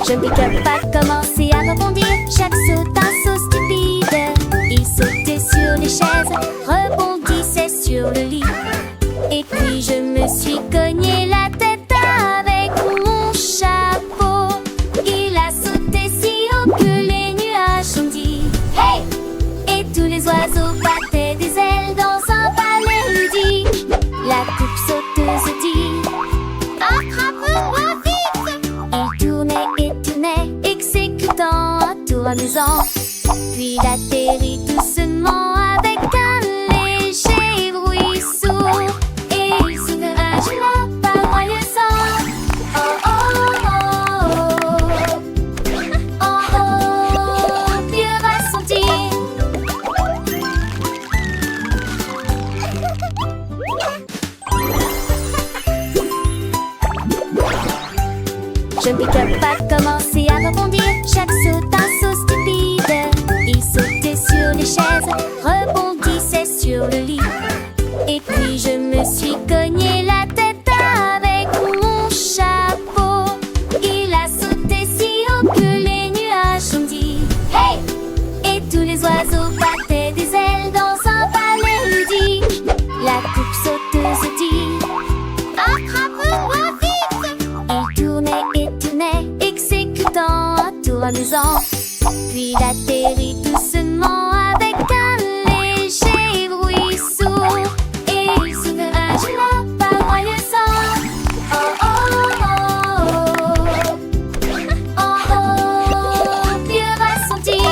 Je ne pique pas commencer à rebondir. Chaque saut un saut stupide. Il sautait sur les chaises, rebondissait sur le lit. Et puis je me suis cogné la tête avec mon chapeau. Il a sauté si haut que les nuages ont dit hey! Et tous les oiseaux battaient des ailes dans un ballet ludique. La coupe sauteuse dit attrape-moi vite! Il tournait et tournait, exécutant un tour amusant. Puis il atterrit doucement avec un léger bruit sourd. Et il soulage la paroisse. Oh oh oh oh oh oh, Dieu va sentir. Je ne pique pas commencer à rebondir. Chaque saut un saut stupide. Il sautait sur les chaises, rebondissait sur le lit. Et puis je me suis cogné la tête avec mon chapeau. Il a sauté si haut que les nuages ont dit hey! Et tous les oiseaux battaient des ailes dans un ballet ludique. La coupe sauteuse dit attrape-moi vite! Il tournait et tournait, exécutant un tour amusant. Puis il atterrit doucement avec un léger bruit sourd. Et il soulage la paroisse. Oh oh oh oh oh oh, Dieu va sentir.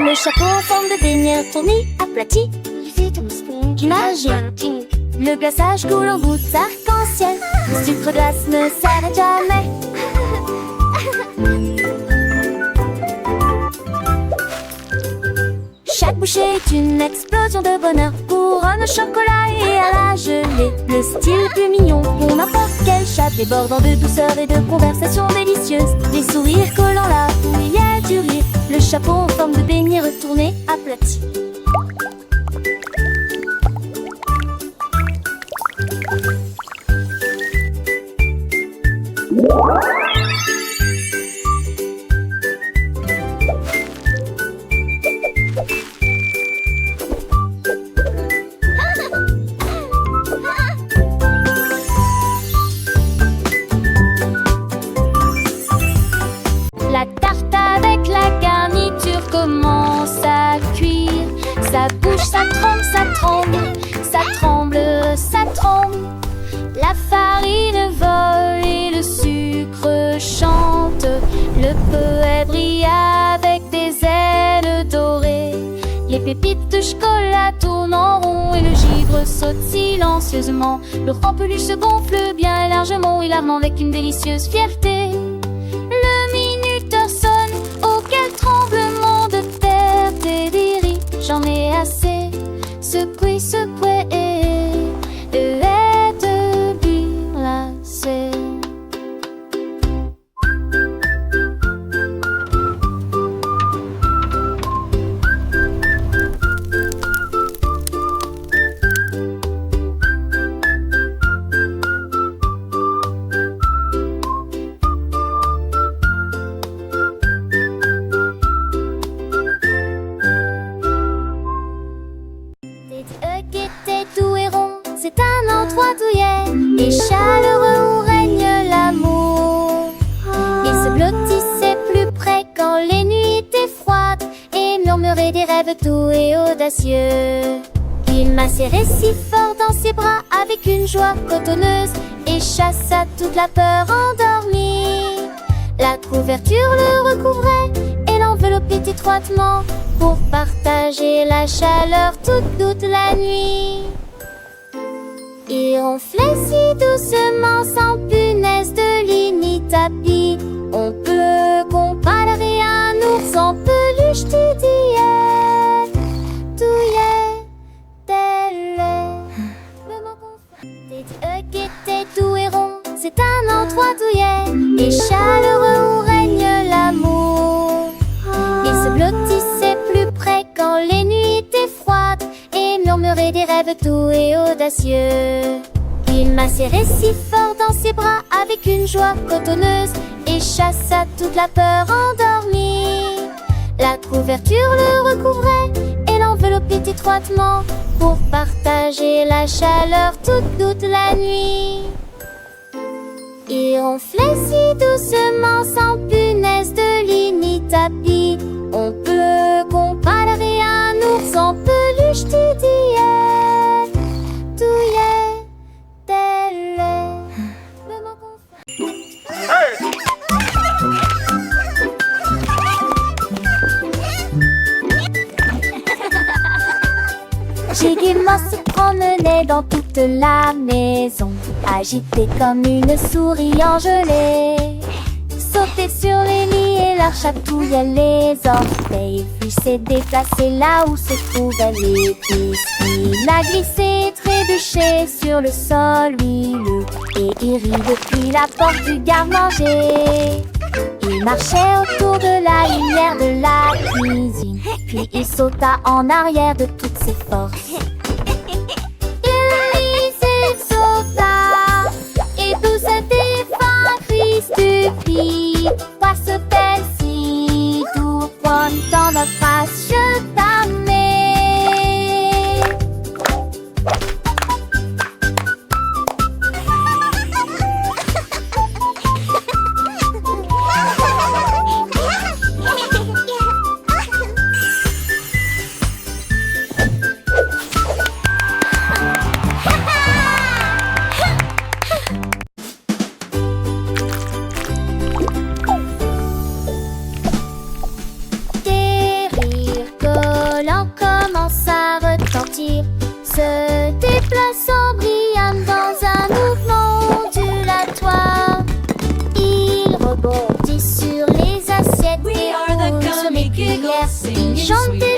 Le chapeau en forme de beignet tourné, aplati. Magique. Le glaçage coule en gouttes arc-en-ciel. Le sucre glace ne s'arrête jamais. Chaque bouchée est une explosion de bonheur. Couronne au chocolat et à la gelée. Le style plus mignon pour n'importe quelle chatte. Débordant de douceur et de conversation délicieuse. Des sourires collant là où il y a du rire. Le chapeau en forme de beignet retourné, aplati. La tarte avec la garniture commence à cuire. Ça bouge, ça tremble, ça tremble, ça tremble, ça tremble. La farine vole et le sucre chante. Le poète brille avec des ailes dorées. Les pépites de chocolat tournent en rond et le givre saute silencieusement. Le rempeluche se gonfle bien largement, hilarement avec une délicieuse fierté. Le minuteur sonne, auquel tremblement de terre délire. J'en ai assez, secoué, secoué et être glacé. C'est un endroit douillet et chaleureux où règne l'amour. Il se blottissait plus près quand les nuits étaient froides et murmurait des rêves doux et audacieux. Il m'a serré si fort dans ses bras avec une joie cotonneuse et chassa toute la peur endormie. La couverture le recouvrait et l'enveloppait étroitement pour partager la chaleur toute la nuit. Il ronflait si doucement sans punaise de lit ni tapis. On peut comparer un ours en peluche douillet, tel le mot qui était doux et rond. C'est un endroit douillet et chaleureux où règne l'amour. avait des rêves doux et audacieux. Il m'a serré si fort dans ses bras avec une joie cotonneuse et chassa toute la peur endormie. La couverture le recouvrait et l'enveloppait étroitement pour partager la chaleur toute la nuit. Il ronflait si doucement sans punaise de lit ni tapis. On peut comparer un ours en peluche douillet, tel le mot qu'on J'ai gaiement se promenait dans toute la maison, agité comme une souris engelée. Sautait sur les lits et leur chatouillait les orteils. Puis s'est déplacé là où se trouvaient les biscuits. Il a glissé, trébuché sur le sol huileux et il rit depuis la porte du garde-manger. Il marchait autour de la lumière de la cuisine, puis il sauta en arrière de toutes ses forces. Il sauta et tout se défend, crie stupide. Quoi se fait-il tout dans notre face, je t'amène. Se déplaçant brillant dans un mouvement ondulatoire. Il rebondit sur les assiettes et roule sur les cuillères. Il chantait